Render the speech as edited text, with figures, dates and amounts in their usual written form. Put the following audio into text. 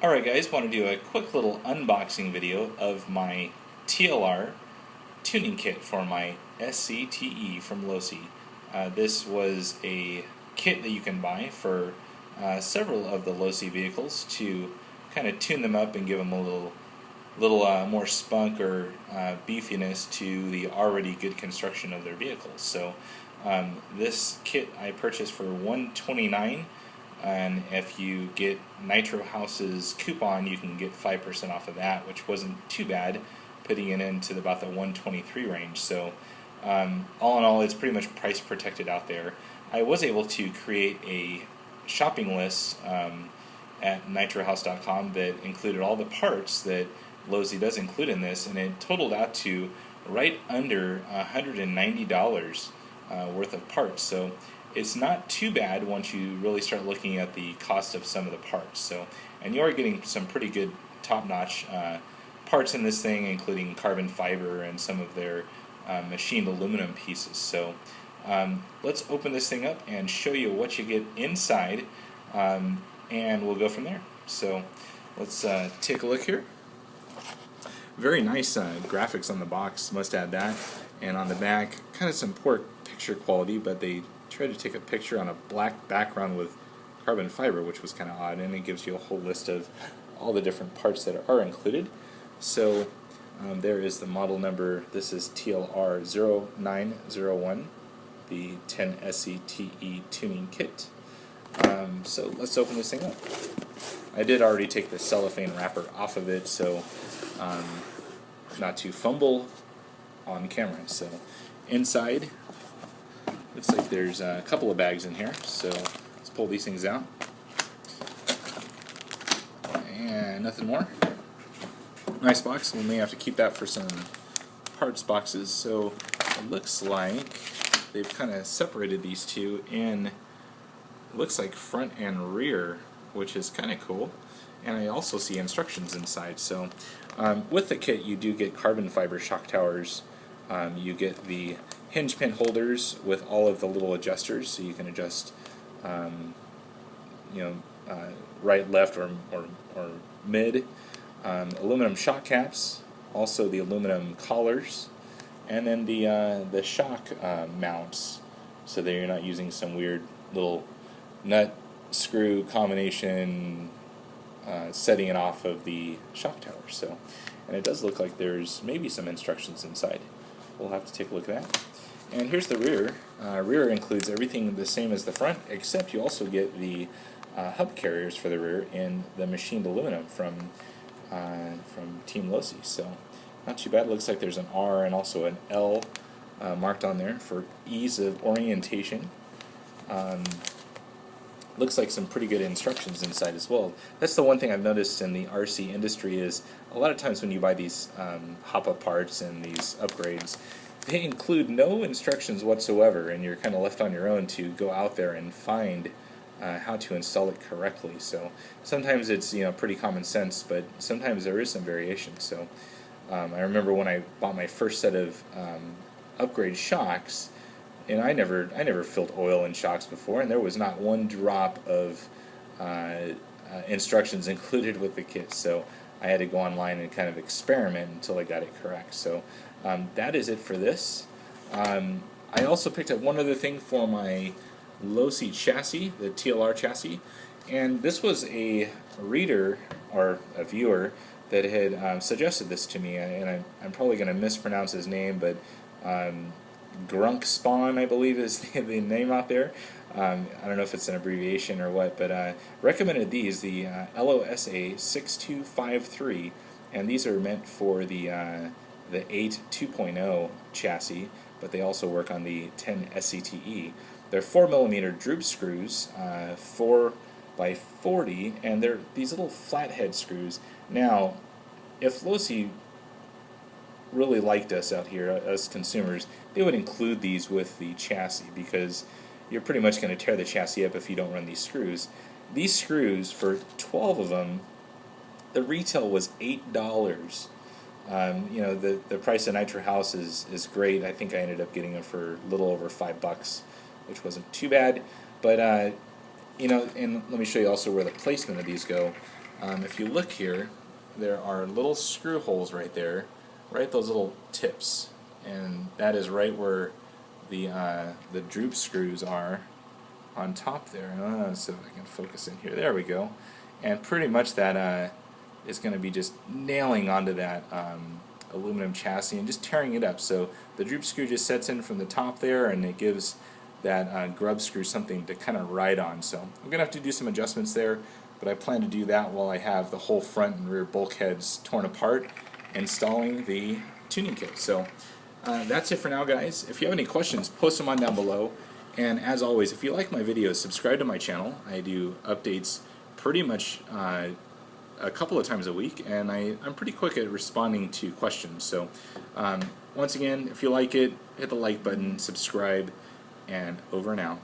Alright guys, want to do a quick little unboxing video of my TLR tuning kit for my SCTE from Losi. This was a kit that you can buy for several of the Losi vehicles to kind of tune them up and give them a little more spunk or beefiness to the already good construction of their vehicles. So this kit I purchased for $129, and if you get Nitro House's coupon, you can get 5% off of that, which wasn't too bad, putting it into about the $123 range. So all in all, it's pretty much price protected out there. I was able to create a shopping list at nitrohouse.com that included all the parts that Losi does include in this, and it totaled out to right under $190 worth of parts. So it's not too bad once you really start looking at the cost of some of the parts. So, and you are getting some pretty good top-notch parts in this thing, including carbon fiber and some of their machined aluminum pieces. So let's open this thing up and show you what you get inside, and we'll go from there. So let's take a look here. Very nice graphics on the box, must add that. And on the back, kind of some poor picture quality, but they tried to take a picture on a black background with carbon fiber, which was kind of odd, and it gives you a whole list of all the different parts that are included. So there is the model number. This is TLR 0901, the 10 SCTE tuning kit. So let's open this thing up. I did already take the cellophane wrapper off of it, so not to fumble on camera. So inside, looks like there's a couple of bags in here, so let's pull these things out. And nothing more. Nice box. We may have to keep that for some parts boxes. So it looks like they've kind of separated these two in, it looks like front and rear, which is kind of cool. And I also see instructions inside. So with the kit, you do get carbon fiber shock towers. You get the hinge pin holders with all of the little adjusters, so you can adjust, right, left, or mid. Aluminum shock caps, also the aluminum collars, and then the shock mounts, so that you're not using some weird little nut screw combination setting it off of the shock tower. So, and it does look like there's maybe some instructions inside. We'll have to take a look at that. And here's the rear. Rear includes everything the same as the front, except you also get the hub carriers for the rear in the machined aluminum from Team Losi. So not too bad. It looks like there's an R and also an L marked on there for ease of orientation. Looks like some pretty good instructions inside as well. That's the one thing I've noticed in the RC industry is a lot of times when you buy these hop-up parts and these upgrades, they include no instructions whatsoever, and you're kind of left on your own to go out there and find how to install it correctly. So sometimes it's pretty common sense, but sometimes there is some variation. So I remember when I bought my first set of upgrade shocks, and I never filled oil in shocks before, and there was not one drop of instructions included with the kit. So I had to go online and kind of experiment until I got it correct. So that is it for this. I also picked up one other thing for my Losi chassis, the TLR chassis, and this was a reader or a viewer that had suggested this to me, and I'm probably going to mispronounce his name, but Grunk Spawn, I believe, is the name out there. I don't know if it's an abbreviation or what, but recommended these, the LOSA 6253, and these are meant for the 8 2.0 chassis, but they also work on the 10 SCTE. They're 4mm droop screws, 4 by 40, and they're these little flathead screws. Now, if Losi really liked us out here, us consumers, they would include these with the chassis, because you're pretty much going to tear the chassis up if you don't run these screws. These screws, for 12 of them, the retail was $8. The price of Nitro House is great. I think I ended up getting them for a little over $5, which wasn't too bad. But and let me show you also where the placement of these go. if you look here, there are little screw holes right there, right, those little tips, and that is right where the droop screws are on top there. Let's see if I can focus in here. There we go. And pretty much that is going to be just nailing onto that aluminum chassis and just tearing it up. So the droop screw just sets in from the top there, and it gives that grub screw something to kind of ride on. So I'm going to have to do some adjustments there, but I plan to do that while I have the whole front and rear bulkheads torn apart, installing the tuning kit. So that's it for now, guys. If you have any questions, post them on down below. And as always, if you like my videos, subscribe to my channel. I do updates pretty much a couple of times a week, and I'm pretty quick at responding to questions. So once again, if you like it, hit the like button, subscribe, and over and out.